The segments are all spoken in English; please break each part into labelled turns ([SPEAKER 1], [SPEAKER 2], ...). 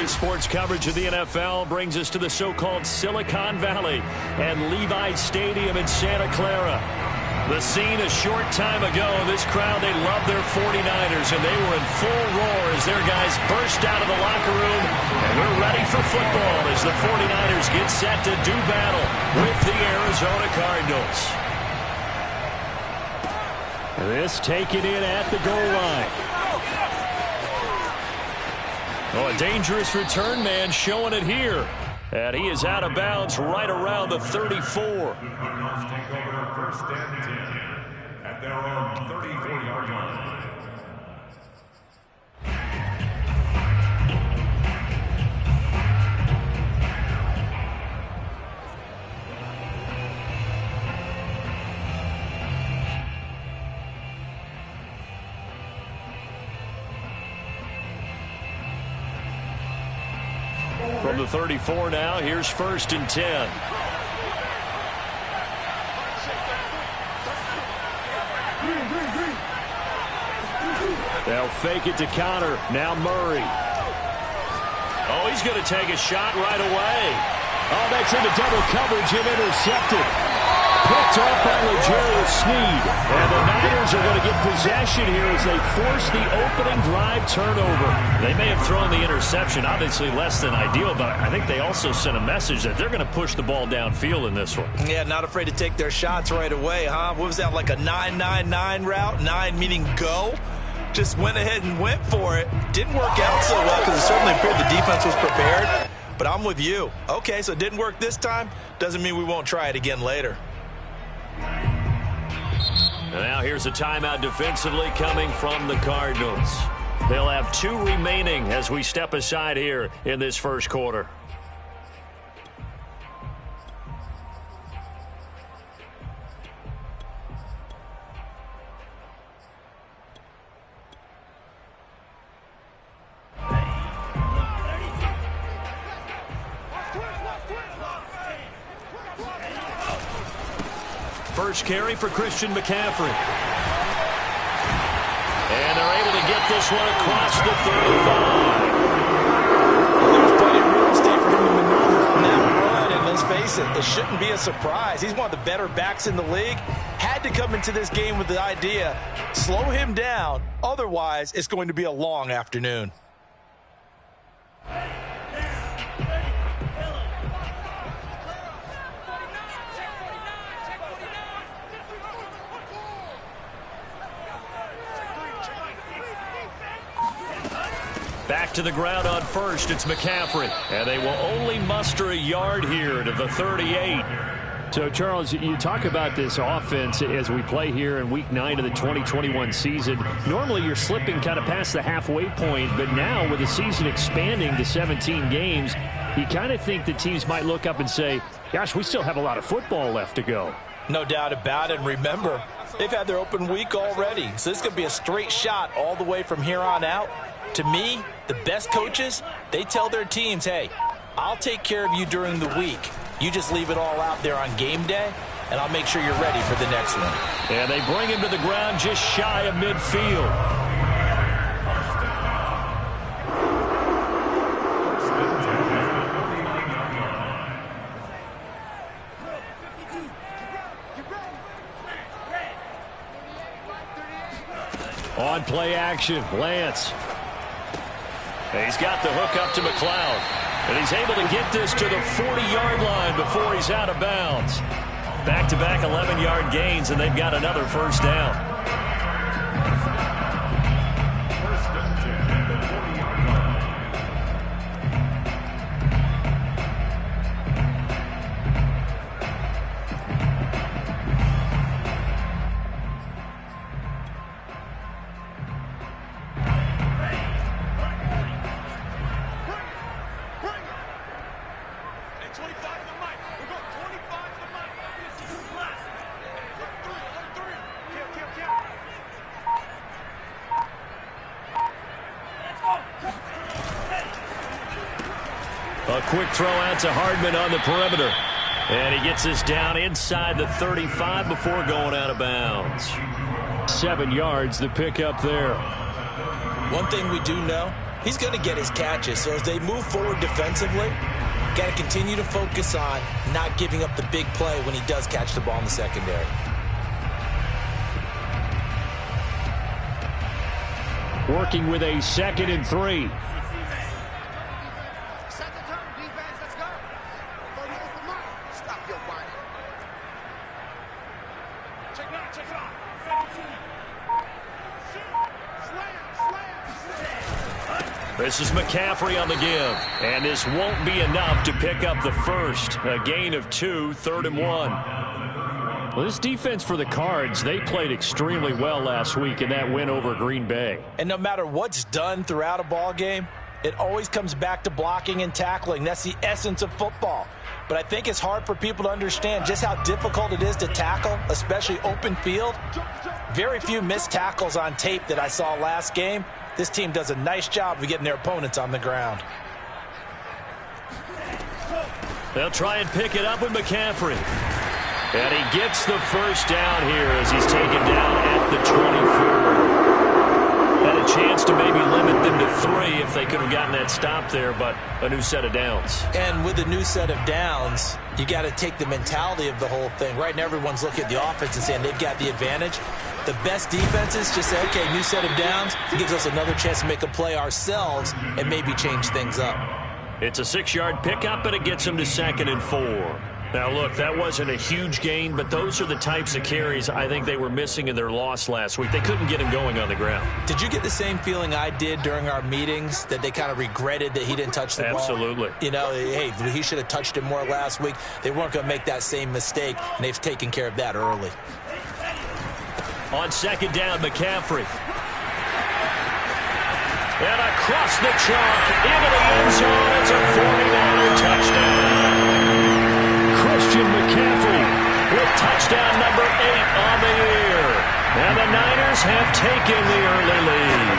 [SPEAKER 1] Today's sports coverage of the NFL brings us to the so-called Silicon Valley and Levi Stadium in Santa Clara. The scene a short time ago, this crowd, they love their 49ers, and they were in full roar as their guys burst out of the locker room, and we're ready for football as the 49ers get set to do battle with the Arizona Cardinals. This taken in at the goal line. Oh, a dangerous return man showing it here. And he is out of bounds right around the 34.
[SPEAKER 2] Take over first and 10 at their own 34-yard line.
[SPEAKER 1] From the 34 now, here's first and 10. They'll fake it to Connor. Now Murray. Oh, he's going to take a shot right away. Oh, that's into double coverage and intercepted. Picked up by L'Jarius Sneed. And the Niners are going to get possession here as they force the opening drive turnover. They may have thrown the interception, obviously less than ideal, but I think they also sent a message that they're going to push the ball downfield in this one.
[SPEAKER 3] Yeah, not afraid to take their shots right away, huh? What was that, like a 9-9-9 route? 9 meaning go? Just went ahead and went for it. Didn't work out so well because it certainly appeared the defense was prepared. But I'm with you. Okay, so it didn't work this time. Doesn't mean we won't try it again later.
[SPEAKER 1] Now here's a timeout defensively coming from the Cardinals. They'll have 2 remaining as we step aside here in this first quarter. First carry for Christian McCaffrey. And they're able to get this one across the 35.
[SPEAKER 3] There's plenty of real estate for him to maneuver on that run, and let's face it, it shouldn't be a surprise. He's one of the better backs in the league. Had to come into this game with the idea, slow him down, otherwise it's going to be a long afternoon.
[SPEAKER 1] Back to the ground on first, it's McCaffrey. And they will only muster a yard here to the 38.
[SPEAKER 4] So, Charles, you talk about this offense as we play here in Week 9 of the 2021 season. Normally, you're slipping kind of past the halfway point, but now with the season expanding to 17 games, you kind of think the teams might look up and say, gosh, we still have a lot of football left to go.
[SPEAKER 3] No doubt about it. And remember, they've had their open week already, so this could be a straight shot all the way from here on out. To me, the best coaches, they tell their teams, hey, I'll take care of you during the week. You just leave it all out there on game day, and I'll make sure you're ready for the next one.
[SPEAKER 1] And they bring him to the ground just shy of midfield. On play action, Lance. He's got the hook up to McLeod. And he's able to get this to the 40-yard line before he's out of bounds. Back-to-back 11-yard gains, and they've got another first down. A quick throw out to Hardman on the perimeter. And he gets this down inside the 35 before going out of bounds. 7 yards, the pickup there.
[SPEAKER 3] One thing we do know, he's going to get his catches. So as they move forward defensively, got to continue to focus on not giving up the big play when he does catch the ball in the secondary.
[SPEAKER 4] Working with a 2nd and 3.
[SPEAKER 5] Set the tone, defense. Let's go. Stop your whining. Check it out. Check it out.
[SPEAKER 1] This is McCaffrey on the give. And this won't be enough to pick up the first. A gain of 2, 3rd and 1.
[SPEAKER 4] Well, this defense for the Cards, they played extremely well last week in that win over Green Bay.
[SPEAKER 3] And no matter what's done throughout a ball game, it always comes back to blocking and tackling. That's the essence of football. But I think it's hard for people to understand just how difficult it is to tackle, especially open field. Very few missed tackles on tape that I saw last game. This team does a nice job of getting their opponents on the ground.
[SPEAKER 1] They'll try and pick it up with McCaffrey. And he gets the first down here as he's taken down at the 24. Had a chance to maybe limit them to 3 if they could have gotten that stop there, but a new set of downs.
[SPEAKER 3] And with a new set of downs, you got to take the mentality of the whole thing. Right now, everyone's looking at the offense and saying they've got the advantage. The best defenses just say, okay, new set of downs. It gives us another chance to make a play ourselves and maybe change things up.
[SPEAKER 1] It's a 6-yard pickup, and it gets him to 2nd and 4. Now, look, that wasn't a huge gain, but those are the types of carries I think they were missing in their loss last week. They couldn't get him going on the ground.
[SPEAKER 3] Did you get the same feeling I did during our meetings, that they kind of regretted that he didn't touch the ball?
[SPEAKER 1] Absolutely.
[SPEAKER 3] You know, hey, he should have touched it more last week. They weren't going to make that same mistake, and they've taken care of that early.
[SPEAKER 1] On 2nd down, McCaffrey. And across the chalk, into the end zone. It's a 49er touchdown. Christian McCaffrey with touchdown number 8 on the year. And the Niners have taken the early lead.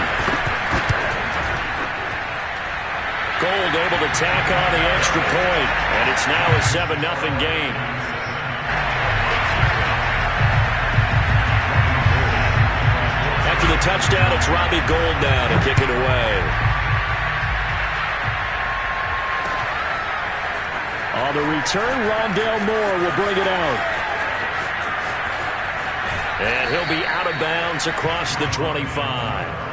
[SPEAKER 1] Gold able to tack on the extra point, and it's now a 7-0 game. After the touchdown, it's Robbie Gould now to kick it away.
[SPEAKER 4] On the return, Rondale Moore will bring it out.
[SPEAKER 1] And he'll be out of bounds across the 25.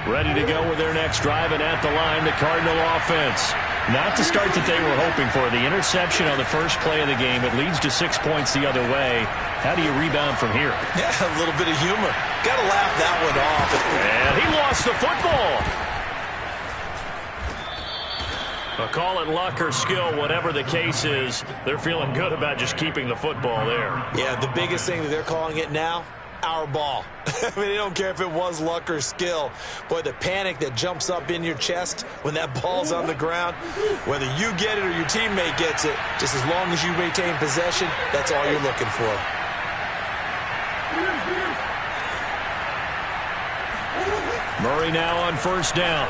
[SPEAKER 1] Ready to go with their next drive, and at the line, the Cardinal offense.
[SPEAKER 4] Not the start that they were hoping for. The interception on the first play of the game. It leads to 6 points the other way. How do you rebound from here?
[SPEAKER 3] Yeah, a little bit of humor. Got to laugh that one off.
[SPEAKER 1] And he lost the football. But call it luck or skill, whatever the case is, they're feeling good about just keeping the football there.
[SPEAKER 3] Yeah, the biggest thing that they're calling it now, our ball. I mean, they don't care if it was luck or skill. Boy, the panic that jumps up in your chest when that ball's on the ground, whether you get it or your teammate gets it, just as long as you retain possession, that's all you're looking for.
[SPEAKER 1] Murray now on 1st down.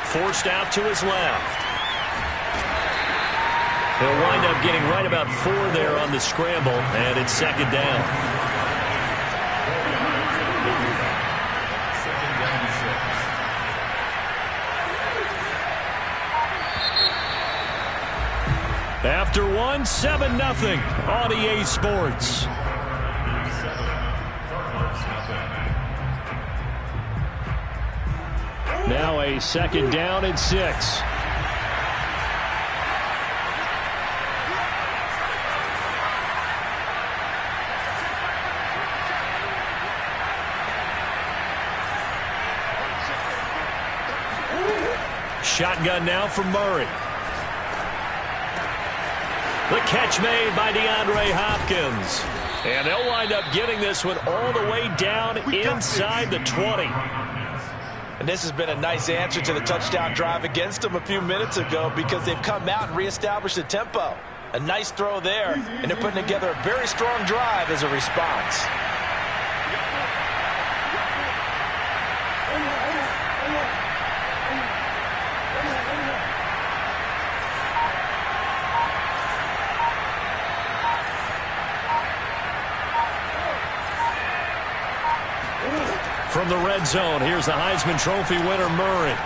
[SPEAKER 1] Forced out to his left. He'll wind up getting right about 4 there on the scramble, and it's 2nd down. After 1, 7-0 on EA Sports.
[SPEAKER 4] Now a 2nd down and 6.
[SPEAKER 1] Shotgun now from Murray. The catch made by DeAndre Hopkins. And they'll wind up getting this one all the way down inside the 20.
[SPEAKER 3] And this has been a nice answer to the touchdown drive against them a few minutes ago, because they've come out and reestablished the tempo. A nice throw there, and they're putting together a very strong drive as a response.
[SPEAKER 1] From the red zone, here's the Heisman Trophy winner, Murray.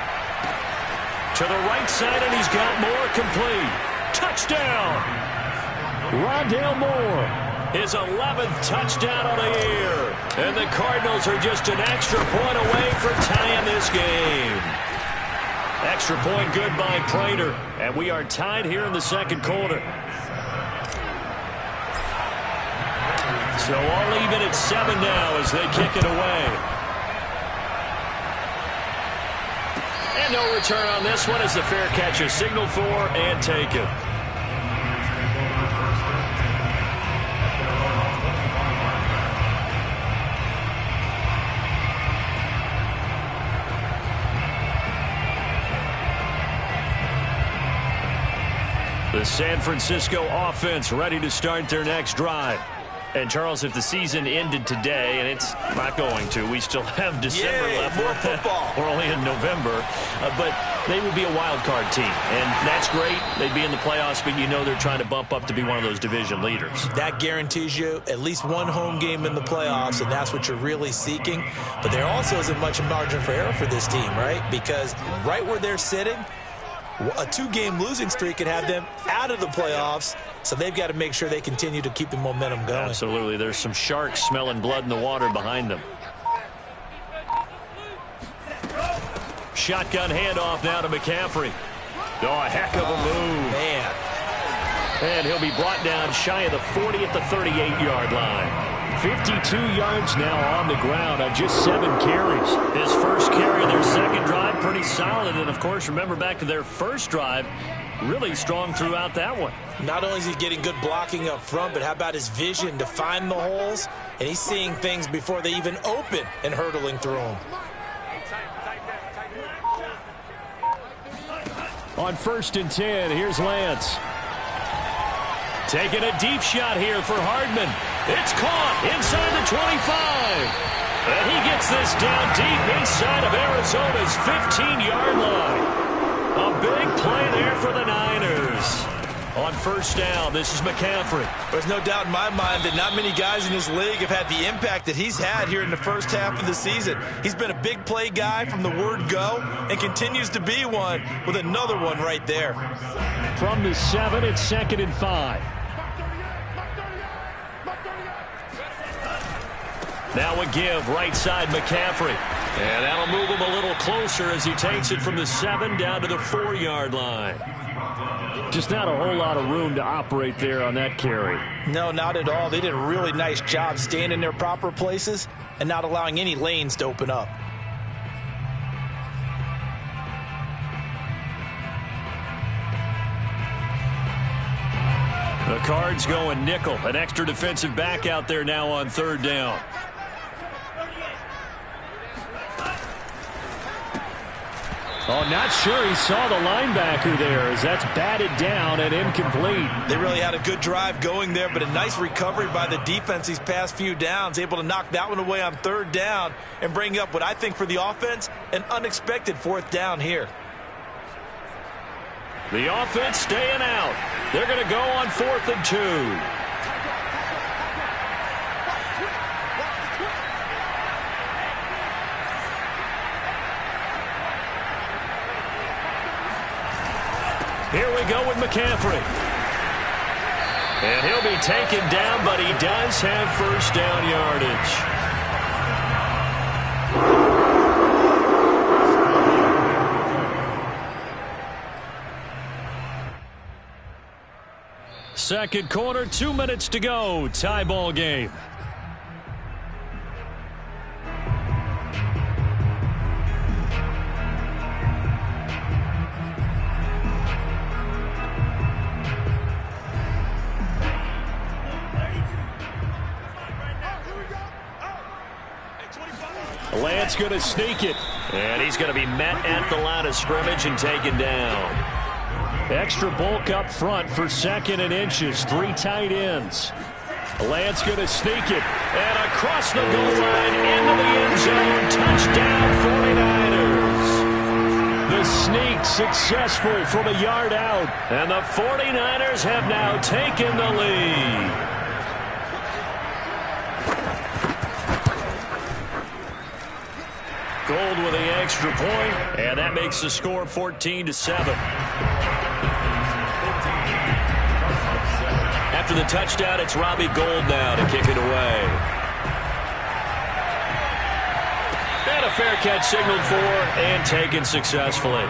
[SPEAKER 1] To the right side, and he's got more, complete. Touchdown! Rondale Moore. His 11th touchdown of the year. And the Cardinals are just an extra point away from tying this game. Extra point good by Prater. And we are tied here in the second quarter. So all even at 7 now as they kick it away. And no return on this one as the fair catch is signaled for and taken. The San Francisco offense ready to start their next drive. And, Charles, if the season ended today, and it's not going to, we still have December left.
[SPEAKER 3] More football.
[SPEAKER 1] We're only in November. But they would be a wild card team. And that's great. They'd be in the playoffs, but you know they're trying to bump up to be one of those division leaders.
[SPEAKER 3] That guarantees you at least one home game in the playoffs, and that's what you're really seeking. But there also isn't much margin for error for this team, right? Because right where they're sitting, a 2-game losing streak could have them out of the playoffs, so they've got to make sure they continue to keep the momentum going.
[SPEAKER 1] Absolutely. There's some sharks smelling blood in the water behind them. Shotgun handoff now to McCaffrey. Oh, a heck of a move.
[SPEAKER 3] Man.
[SPEAKER 1] And he'll be brought down shy of the 40 at the 38-yard line. 52 yards now on the ground on just 7 carries. His first carry, their second drive, pretty solid. And, of course, remember back to their first drive, really strong throughout that one.
[SPEAKER 3] Not only is he getting good blocking up front, but how about his vision to find the holes? And he's seeing things before they even open and hurdling through them.
[SPEAKER 1] On 1st and 10, here's Lance. Taking a deep shot here for Hardman. It's caught inside the 25. And he gets this down deep inside of Arizona's 15-yard line. A big play there for the Niners. On 1st down, this is McCaffrey.
[SPEAKER 3] There's no doubt in my mind that not many guys in this league have had the impact that he's had here in the first half of the season. He's been a big play guy from the word go and continues to be one with another one right there.
[SPEAKER 1] From the 7, it's 2nd and 5. Now a give, right side McCaffrey. And that'll move him a little closer as he takes it from the 7 down to the 4-yard line. Just not a whole lot of room to operate there on that carry.
[SPEAKER 3] No, not at all. They did a really nice job staying in their proper places and not allowing any lanes to open up.
[SPEAKER 1] The Cards going nickel. An extra defensive back out there now on 3rd down. Oh, not sure he saw the linebacker there as that's batted down and incomplete.
[SPEAKER 3] They really had a good drive going there, but a nice recovery by the defense these past few downs, able to knock that one away on 3rd down and bring up what I think for the offense, an unexpected 4th down here.
[SPEAKER 1] The offense staying out. They're going to go on 4th and 2. Here we go with McCaffrey. And he'll be taken down, but he does have 1st down yardage. Second quarter, 2 minutes to go. Tie ball game. Lance going to sneak it. And he's going to be met at the line of scrimmage and taken down. Extra bulk up front for 2nd and inches. 3 tight ends. Lance going to sneak it. And across the goal line into the end zone. Touchdown 49ers. The sneak successful from a yard out. And the 49ers have now taken the lead. Gold with the extra point, and that makes the score 14-7. After the touchdown, it's Robbie Gould now to kick it away. And a fair catch signaled for and taken successfully.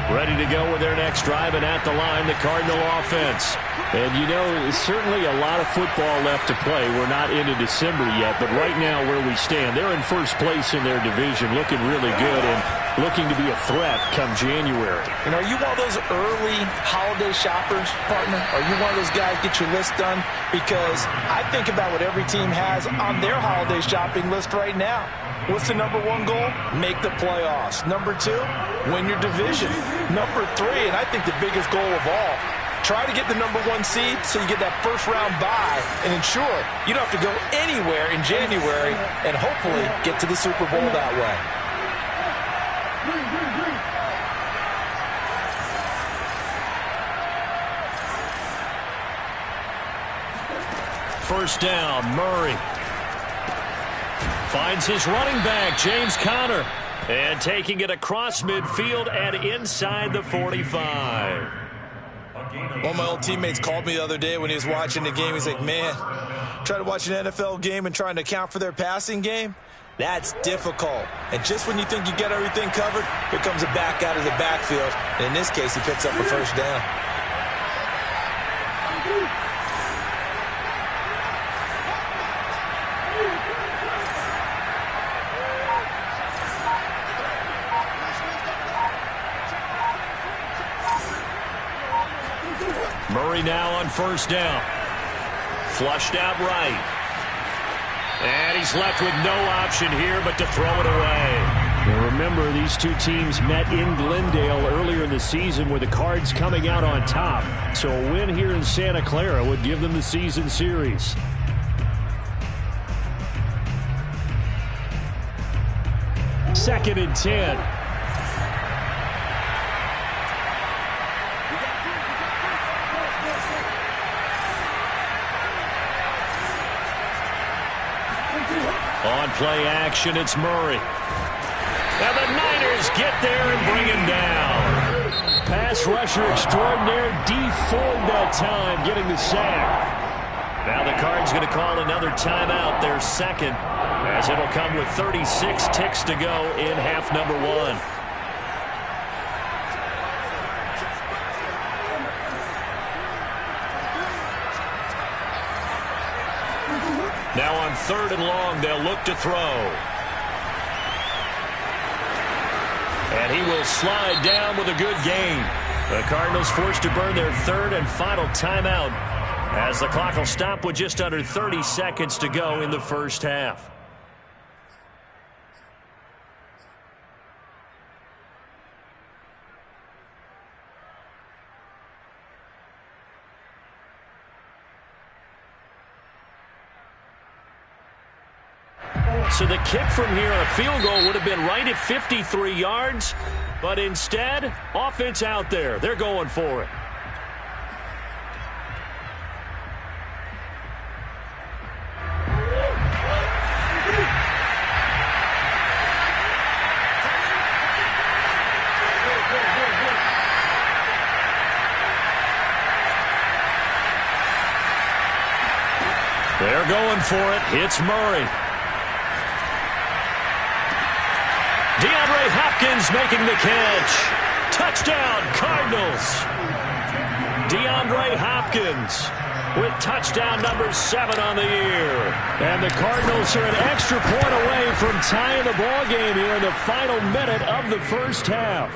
[SPEAKER 1] Ready to go with their next drive, and at the line, the Cardinal offense.
[SPEAKER 4] And, you know, certainly a lot of football left to play. We're not into December yet, but right now where we stand, they're in first place in their division, looking really good and looking to be a threat come January.
[SPEAKER 3] And are you one of those early holiday shoppers, partner? Are you one of those guys get your list done? Because I think about what every team has on their holiday shopping list right now. What's the number one goal? Make the playoffs. Number two, win your division. Number three, and I think the biggest goal of all, try to get the number one seed so you get that first round bye and ensure you don't have to go anywhere in January and hopefully get to the Super Bowl that way.
[SPEAKER 1] First down, Murray. Finds his running back, James Conner. And taking it across midfield and inside the 45.
[SPEAKER 3] One of my old teammates called me the other day when he was watching the game. He's like, man, trying to watch an NFL game and trying to account for their passing game? That's difficult. And just when you think you get everything covered, here comes a back out of the backfield. And in this case, he picks up a first down.
[SPEAKER 1] Murray now on first down. Flushed out right. And he's left with no option here but to throw it away.
[SPEAKER 4] Now remember, these two teams met in Glendale earlier in the season with the Cards coming out on top. So a win here in Santa Clara would give them the season series. Second and 10.
[SPEAKER 1] On play action, it's Murray. Now the Niners get there and bring him down.
[SPEAKER 4] Pass rusher extraordinaire, Dee Ford that time, getting the sack.
[SPEAKER 1] Now the Cards going to call another timeout, their second, as it'll come with 36 ticks to go in half number one. Now on third and long, they'll look to throw. And he will slide down with a good gain. The Cardinals forced to burn their third and final timeout as the clock will stop with just under 30 seconds to go in the first half. So the kick from here on a field goal would have been right at 53 yards. But instead, offense out there. They're going for it. They're going for it. It's Murray. DeAndre Hopkins making the catch. Touchdown, Cardinals. DeAndre Hopkins with touchdown number 7 on the year.
[SPEAKER 4] And the Cardinals are an extra point away from tying the ball game here in the final minute of the first half.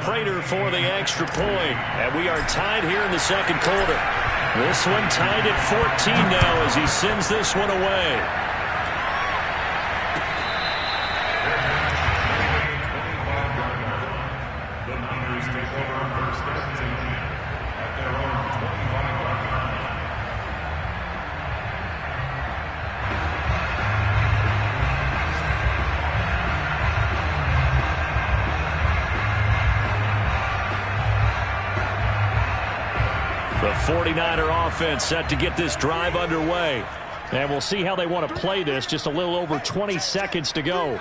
[SPEAKER 1] Prater for the extra point. And we are tied here in the second quarter. This one tied at 14 now as he sends this one away. 49er offense set to get this drive underway.
[SPEAKER 4] And we'll see how they want to play this. Just a little over 20 seconds to go.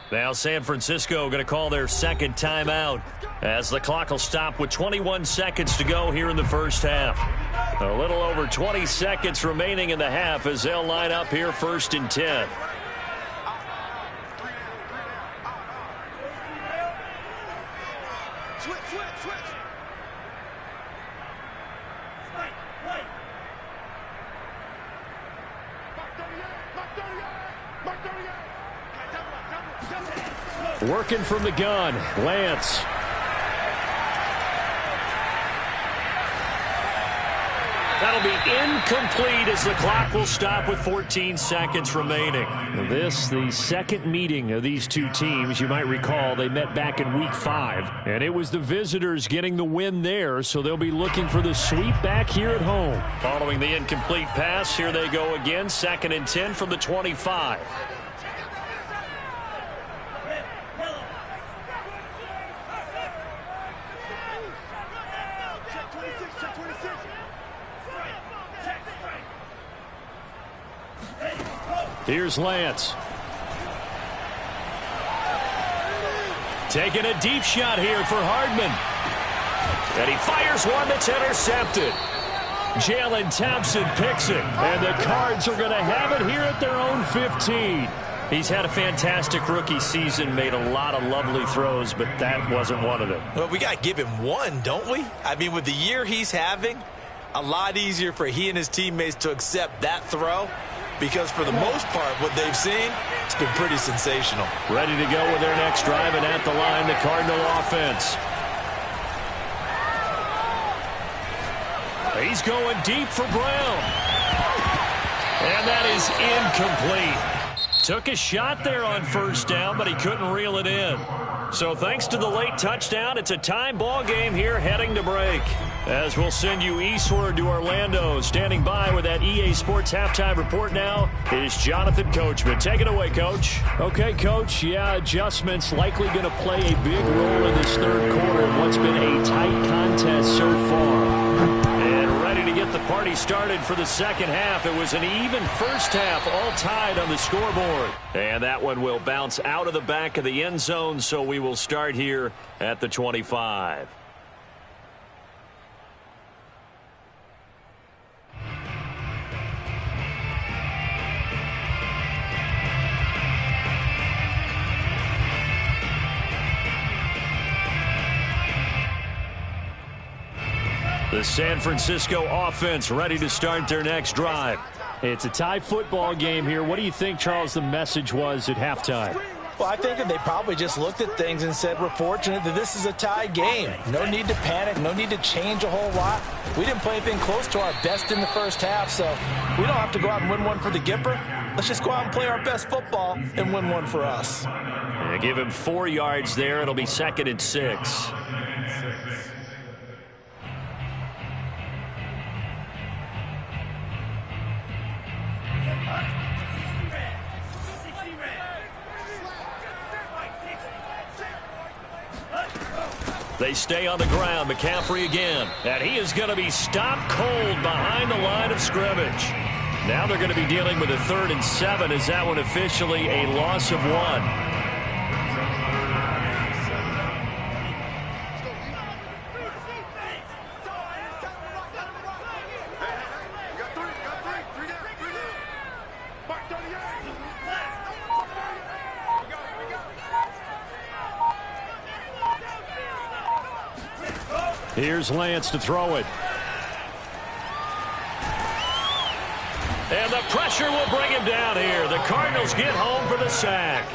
[SPEAKER 1] Now San Francisco going to call their second timeout as the clock will stop with 21 seconds to go here in the first half. A little over 20 seconds remaining in the half as they'll line up here first and 10.
[SPEAKER 4] Working from the gun, Lance.
[SPEAKER 1] That'll be incomplete as the clock will stop with 14 seconds remaining.
[SPEAKER 4] This, the second meeting of these two teams. You might recall they met back in Week 5, and it was the visitors getting the win there, so they'll be looking for the sweep back here at home.
[SPEAKER 1] Following the incomplete pass, here they go again, second and 10 from the 25.
[SPEAKER 4] Here's Lance.
[SPEAKER 1] Taking a deep shot here for Hardman. And he fires one that's intercepted. Jalen Thompson picks it.
[SPEAKER 4] And the Cards are going to have it here at their own 15.
[SPEAKER 1] He's had a fantastic rookie season, made a lot of lovely throws, but that wasn't one of them.
[SPEAKER 3] Well, we got to give him one, don't we? I mean, with the year he's having, a lot easier for he and his teammates to accept that throw. Because for the most part, what they've seen, it's been pretty sensational.
[SPEAKER 1] Ready to go with their next drive, and at the line, the Cardinal offense. He's going deep for Brown. And that is incomplete. Took a shot there on first down, but he couldn't reel it in. So thanks to the late touchdown, it's a time ball game here heading to break. As we'll send you eastward to Orlando. Standing by with that EA Sports halftime report now is Jonathan Coachman. Take it away, Coach.
[SPEAKER 4] Okay, Coach. Yeah, adjustments likely going to play a big role in this third quarter in what's been a tight contest so far.
[SPEAKER 1] And ready to get the party started for the second half. It was an even first half, all tied on the scoreboard. And that one will bounce out of the back of the end zone, so we will start here at the 25. The San Francisco offense ready to start their next drive.
[SPEAKER 4] It's a tie football game here. What do you think, Charles, the message was at halftime?
[SPEAKER 3] Well, I think that they probably just looked at things and said, we're fortunate that this is a tie game. No need to panic. No need to change a whole lot. We didn't play anything close to our best in the first half, so we don't have to go out and win one for the Gipper. Let's just go out and play our best football and win one for us.
[SPEAKER 1] And give him 4 yards there. It'll be second and 6. They stay on the ground. McCaffrey again. And he is going to be stopped cold behind the line of scrimmage. Now they're going to be dealing with a 3rd and 7. Is that one officially a loss of 1?
[SPEAKER 4] Here's Lance to throw it.
[SPEAKER 1] And the pressure will bring him down here. The Cardinals get home for the sack.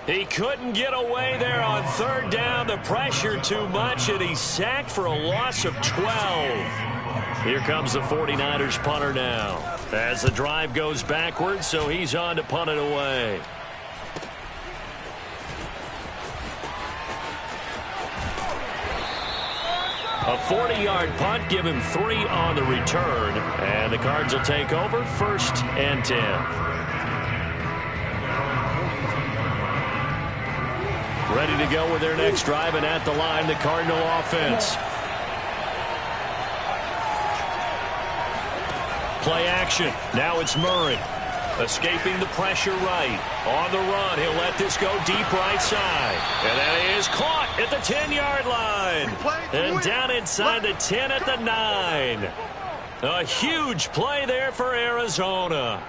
[SPEAKER 1] He couldn't get away there on 3rd down. The pressure too much, and he's sacked for a loss of 12. Here comes the 49ers punter now. As the drive goes backwards, so he's on to punt it away.
[SPEAKER 4] A 40-yard punt, give him 3 on the return. And the Cards will take over, 1st and 10. Ready to go with their next drive, and at the line, the Cardinal offense. Play action. Now it's Murray. Escaping the pressure right. On the run, he'll let this go deep right side. And that is caught at the 10-yard line. And down inside the 10 at the 9. A huge play there for Arizona.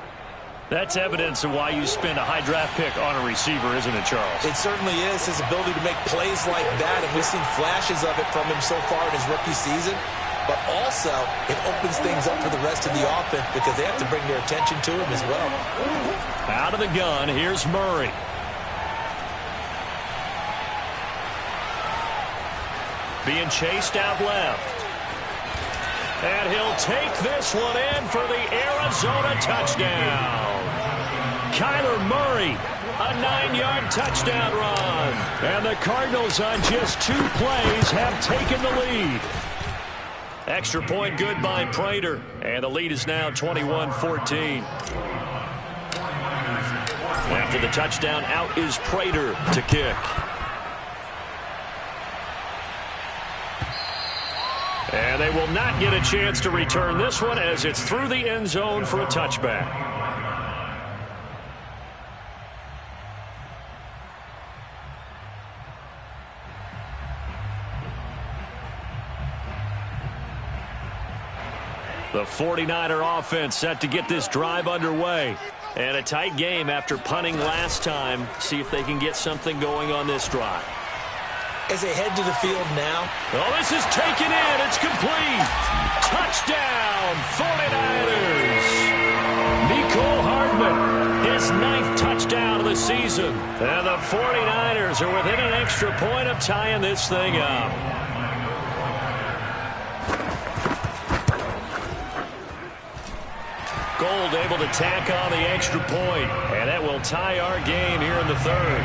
[SPEAKER 4] That's evidence of why you spend a high draft pick on a receiver, isn't it, Charles?
[SPEAKER 3] It certainly is, his ability to make plays like that, and we've seen flashes of it from him so far in his rookie season. But also, it opens things up for the rest of the offense because they have to bring their attention to him as well.
[SPEAKER 4] Out of the gun, here's Murray. Being chased out left. And he'll take this one in for the Arizona touchdown. Kyler Murray, a 9-yard touchdown run. And the Cardinals on just 2 plays have taken the lead. Extra point good by Prater. And the lead is now 21-14. After the touchdown, out is Prater to kick. And they will not get a chance to return this one as it's through the end zone for a touchback. The 49er offense set to get this drive underway. And a tight game after punting last time. See if they can get something going on this drive.
[SPEAKER 3] As they head to the field now.
[SPEAKER 4] Oh, this is taken in. It's complete. Touchdown, 49ers. Mecole Hardman, his 9th touchdown of the season. And the 49ers are within an extra point of tying this thing up. Gold able to tack on the extra point, and that will tie our game here in the 3rd.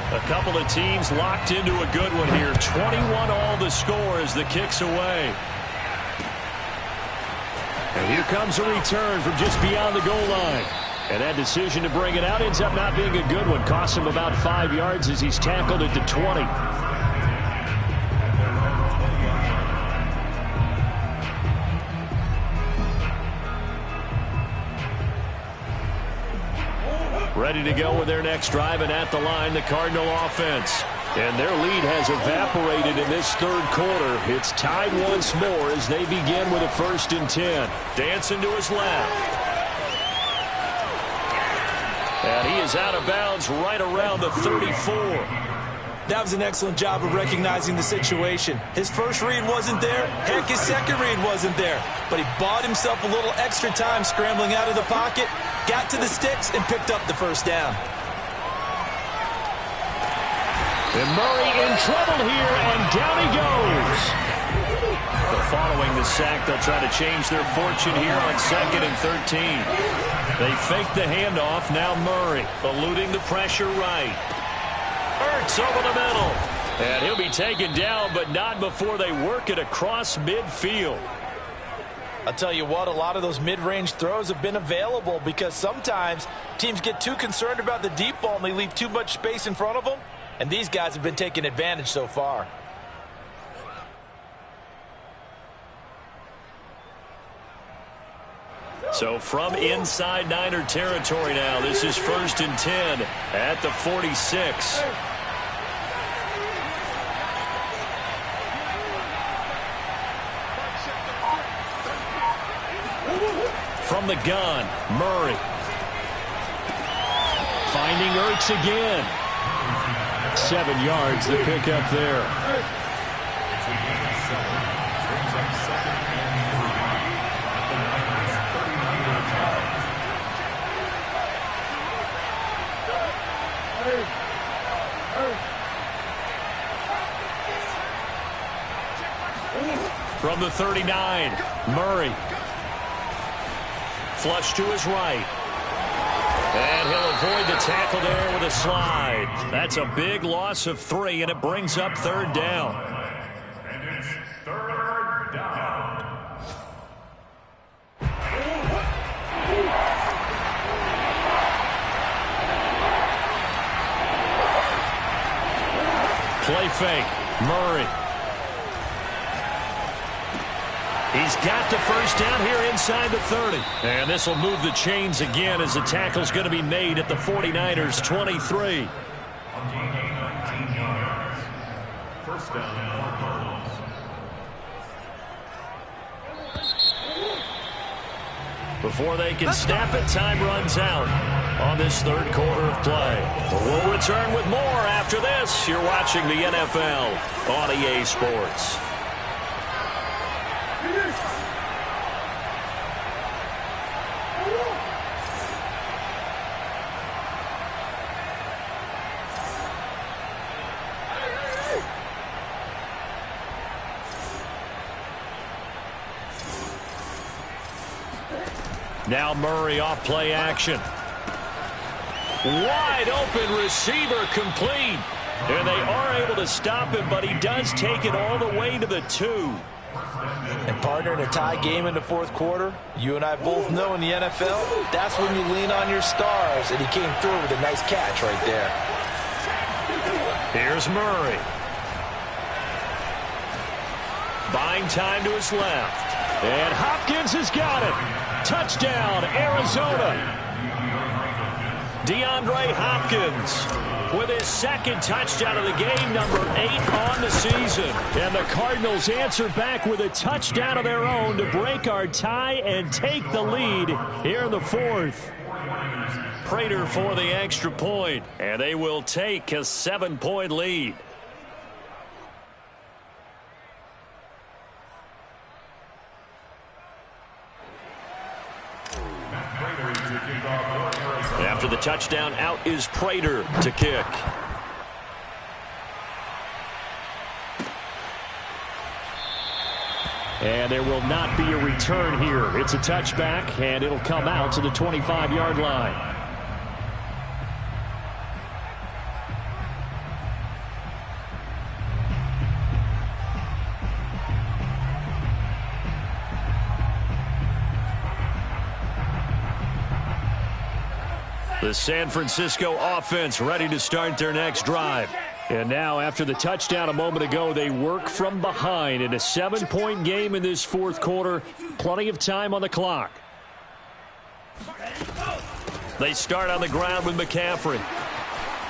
[SPEAKER 4] A couple of teams locked into a good one here. 21 all the score as the kick's away. And here comes a return from just beyond the goal line. And that decision to bring it out ends up not being a good one. Costs him about 5 yards as he's tackled at the 20. Ready to go with their next drive, and at the line, the Cardinal offense. And their lead has evaporated in this 3rd quarter. It's tied once more as they begin with a 1st and 10. Dancing to his left. And he is out of bounds right around the 34.
[SPEAKER 3] That was an excellent job of recognizing the situation. His first read wasn't there. Heck, his second read wasn't there. But he bought himself a little extra time scrambling out of the pocket, got to the sticks, and picked up the 1st down.
[SPEAKER 4] And Murray in trouble here, and down he goes. But following the sack, they'll try to change their fortune here on 2nd and 13. They fake the handoff. Now Murray eluding the pressure right. Ertz over the middle. And he'll be taken down, but not before they work it across midfield.
[SPEAKER 3] I'll tell you what, a lot of those mid-range throws have been available because sometimes teams get too concerned about the deep ball and they leave too much space in front of them. And these guys have been taking advantage so far.
[SPEAKER 4] So from inside Niner territory now, this is 1st and 10 at the 46. From the gun, Murray. Finding Ertz again. 7 yards, the pickup there. From the 39, Murray. Flush to his right.
[SPEAKER 1] And he'll avoid the tackle there with a slide. That's a big loss of 3, and it brings up 3rd down.
[SPEAKER 2] And it's 3rd down.
[SPEAKER 1] Play fake. Murray. He's got the first down here inside the 30. And this will move the chains again as the tackle's going to be made at the 49ers' 23.
[SPEAKER 2] First down.
[SPEAKER 1] Before they can snap it, time runs out on this 3rd quarter of play. We'll return with more after this. You're watching the NFL on EA Sports. Now Murray off play action. Wide open receiver complete. And they are able to stop him, but he does take it all the way to the 2.
[SPEAKER 3] And partner, in a tie game in the 4th quarter, you and I both know in the NFL, that's when you lean on your stars. And he came through with a nice catch right there.
[SPEAKER 1] Here's Murray. Buying time to his left. And Hopkins has got it. Touchdown, Arizona. DeAndre Hopkins with his 2nd touchdown of the game, number 8 on the season. And the Cardinals answer back with a touchdown of their own to break our tie and take the lead here in the 4th. Prater for the extra point, and they will take a 7-point lead. After the touchdown, out is Prater to kick. And there will not be a return here. It's a touchback, and it'll come out to the 25-yard line. The San Francisco offense ready to start their next drive. And now, after the touchdown a moment ago, they work from behind in a 7-point game in this 4th quarter. Plenty of time on the clock. They start on the ground with McCaffrey.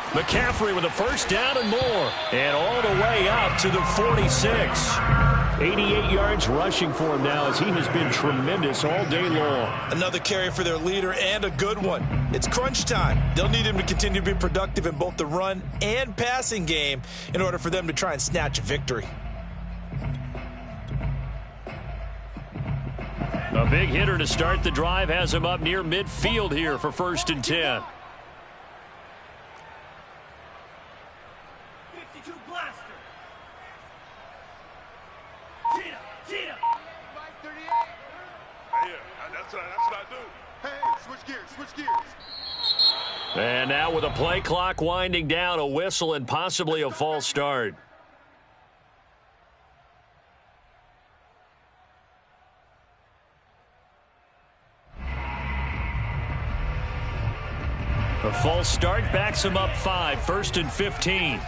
[SPEAKER 1] McCaffrey with a first down and more. And all the way up to the 46. 88 yards rushing for him now as he has been tremendous all day long.
[SPEAKER 3] Another carry for their leader and a good one. It's crunch time. They'll need him to continue to be productive in both the run and passing game in order for them to try and snatch a victory.
[SPEAKER 1] A big hitter to start the drive has him up near midfield here for 1st and 10. And now with a play clock winding down, a whistle and possibly a false start. A false start backs him up 5, 1st and 15.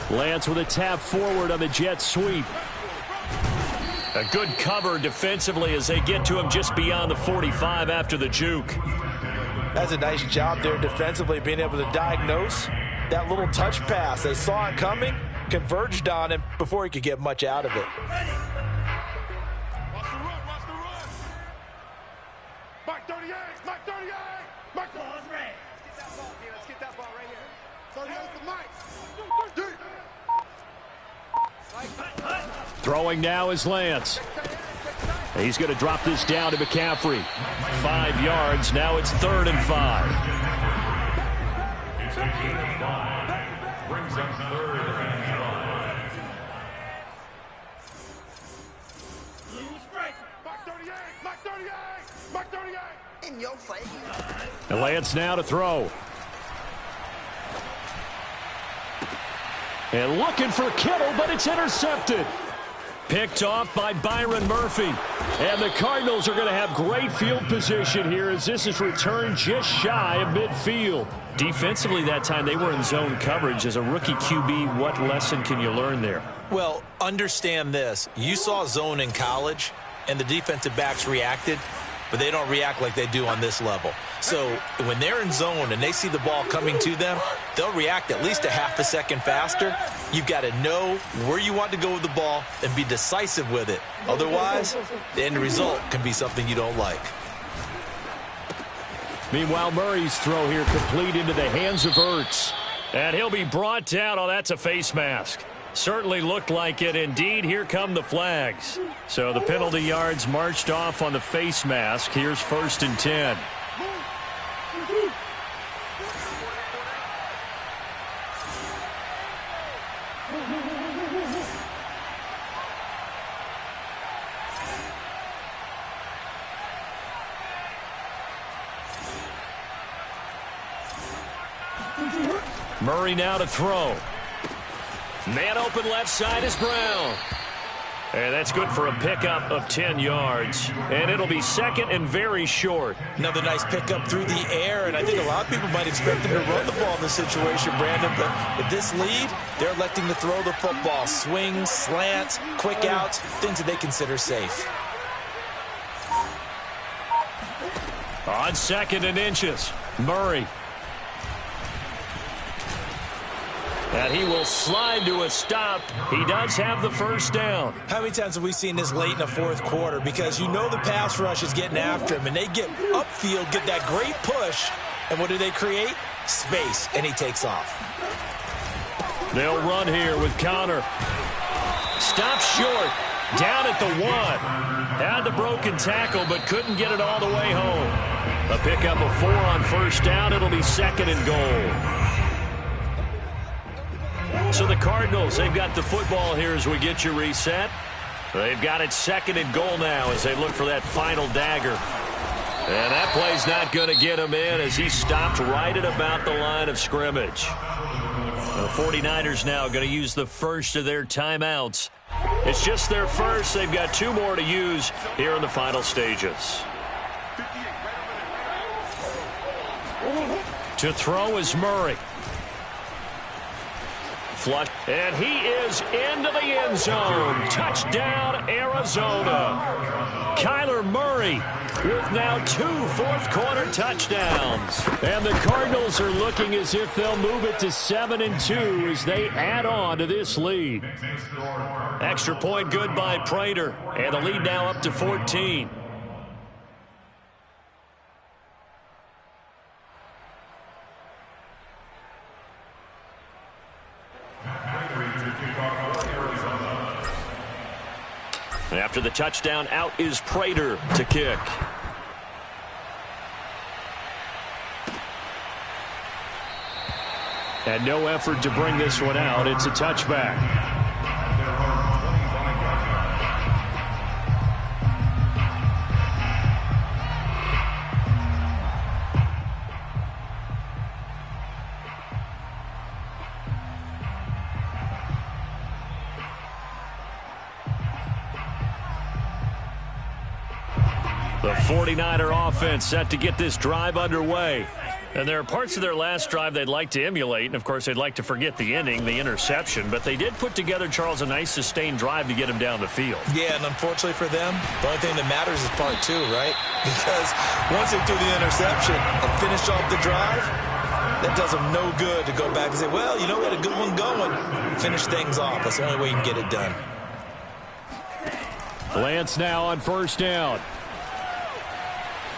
[SPEAKER 1] Lance with a tap forward on the jet sweep. A good cover defensively as they get to him just beyond the 45 after the juke.
[SPEAKER 3] That's a nice job there defensively, being able to diagnose that little touch pass. They saw it coming, converged on him before he could get much out of it.
[SPEAKER 5] Watch the run, watch the run. Mike 38, Mike 38. Mike ball is red. Let's get that ball here. Let's get that ball right here. 38 for Mike.
[SPEAKER 1] Throwing now is Lance. He's going to drop this down to McCaffrey. 5 yards. Now it's 3rd and 5.
[SPEAKER 2] It's a gain of 5. Brings up 3rd and 5.
[SPEAKER 4] And Lance now to throw. And looking for Kittle, but it's intercepted. Picked off by Byron Murphy. And the Cardinals are going to have great field position here as this is returned just shy of midfield. Defensively that time they were in zone coverage. As a rookie QB, what lesson can you learn there?
[SPEAKER 3] Well, understand this. You saw zone in college, and the defensive backs reacted, but they don't react like they do on this level. So when they're in zone and they see the ball coming to them, they'll react at least a half a second faster. You've got to know where you want to go with the ball and be decisive with it. Otherwise, the end result can be something you don't like.
[SPEAKER 4] Meanwhile, Murray's throw here complete into the hands of Ertz. And he'll be brought down. Oh, that's a face mask. Certainly looked like it. Indeed, here come the flags. So the penalty yards marched off on the face mask. Here's 1st and 10. Murray now to throw. Man open left side is Brown. And that's good for a pickup of 10 yards. And it'll be 2nd and very short.
[SPEAKER 3] Another nice pickup through the air, and I think a lot of people might expect them to run the ball in this situation, Brandon. But with this lead, they're electing to throw the football. Swings, slants, quick outs, things that they consider safe.
[SPEAKER 4] On 2nd and inches, Murray. And he will slide to a stop. He does have the first down.
[SPEAKER 3] How many times have we seen this late in the 4th quarter? Because you know the pass rush is getting after him, and they get upfield, get that great push, and what do they create? Space, and he takes off.
[SPEAKER 4] They'll run here with Connor. Stop short. Down at the 1. Had the broken tackle, but couldn't get it all the way home. A pickup of 4 on 1st down. It'll be 2nd and goal. So the Cardinals, they've got the football here as we get you reset. They've got it 2nd and goal now as they look for that final dagger. And that play's not going to get him in as he stopped right at about the line of scrimmage. The 49ers now going to use the first of their timeouts. It's just their first. They've got 2 more to use here in the final stages. To throw is Murray. Flush, and he is into the end zone. Touchdown, Arizona. Kyler Murray with now 2 fourth-quarter touchdowns. And the Cardinals are looking as if they'll move it to 7-2 as they add on to this lead. Extra point good by Prater, and the lead now up to 14. After the touchdown, out is Prater to kick. And no effort to bring this one out. It's a touchback. The 49er offense set to get this drive underway. And there are parts of their last drive they'd like to emulate, and of course they'd like to forget the inning, the interception, but they did put together, Charles, a nice sustained drive to get him down the field.
[SPEAKER 3] Yeah, and unfortunately for them, the only thing that matters is part 2, right? Because once they threw the interception and finished off the drive, that does them no good to go back and say, well, you know, we had a good one going. Finish things off. That's the only way you can get it done.
[SPEAKER 4] Lance now on 1st down.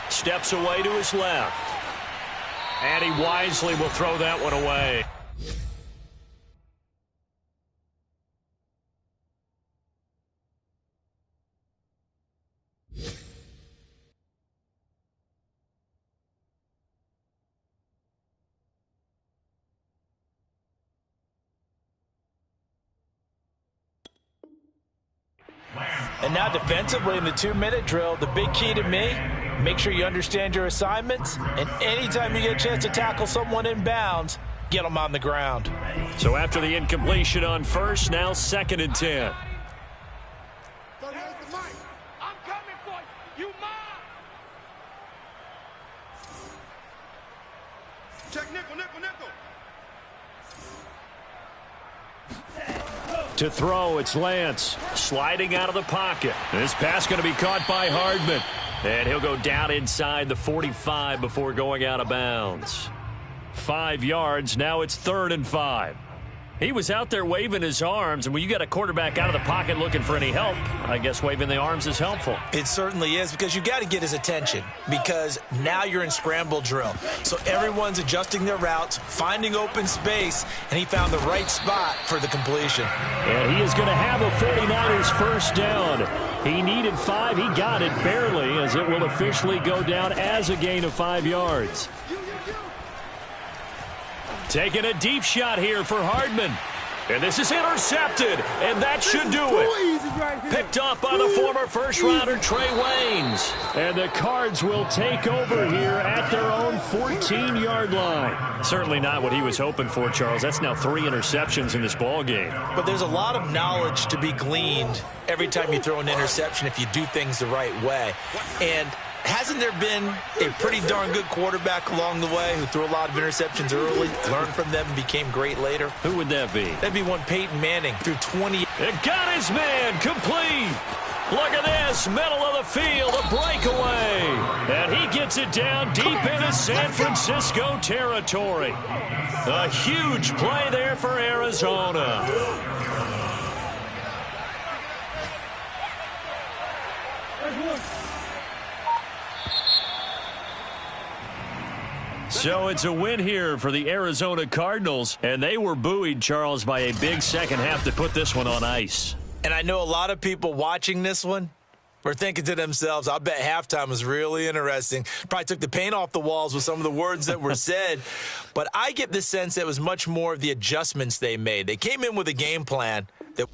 [SPEAKER 4] Steps away to his left. And he wisely will throw that one away.
[SPEAKER 3] And now defensively in the 2-minute drill, the big key to me, Make sure you understand your assignments, and anytime you get a chance to tackle someone in bounds, get them on the ground.
[SPEAKER 4] So after the incompletion on first, now 2nd and 10.
[SPEAKER 5] I'm coming for you. You mine. Check nickel, nickel, nickel.
[SPEAKER 4] To throw, it's Lance sliding out of the pocket. This pass going to be caught by Hardman. And he'll go down inside the 45 before going out of bounds. 5 yards, now it's 3rd and 5. He was out there waving his arms, and when you got a quarterback out of the pocket looking for any help, I guess waving the arms is helpful.
[SPEAKER 3] It certainly is, because you got to get his attention, because now you're in scramble drill. So everyone's adjusting their routes, finding open space, and he found the right spot for the completion.
[SPEAKER 4] And he is going to have a 49ers first down. He needed 5. He got it barely, as it will officially go down as a gain of 5 yards. Taking a deep shot here for Hardman. And this is intercepted, and that should do it. Picked up by the former first-rounder Trey Waynes. And the Cards will take over here at their own 14-yard line. Certainly not what he was hoping for, Charles. That's now 3 interceptions in this ball game.
[SPEAKER 3] But there's a lot of knowledge to be gleaned every time you throw an interception if you do things the right way. And hasn't there been a pretty darn good quarterback along the way who threw a lot of interceptions early, learned from them, and became great later?
[SPEAKER 4] Who would that be?
[SPEAKER 3] That'd be one Peyton Manning, threw 20.
[SPEAKER 4] It got his man complete. Look at this, middle of the field, a breakaway. And he gets it down deep into San Francisco territory. A huge play there for Arizona. So it's a win here for the Arizona Cardinals, and they were buoyed, Charles, by a big second half to put this one on ice.
[SPEAKER 3] And I know a lot of people watching this one were thinking to themselves, I bet halftime was really interesting. Probably took the paint off the walls with some of the words that were said. But I get the sense that it was much more of the adjustments they made. They came in with a game plan that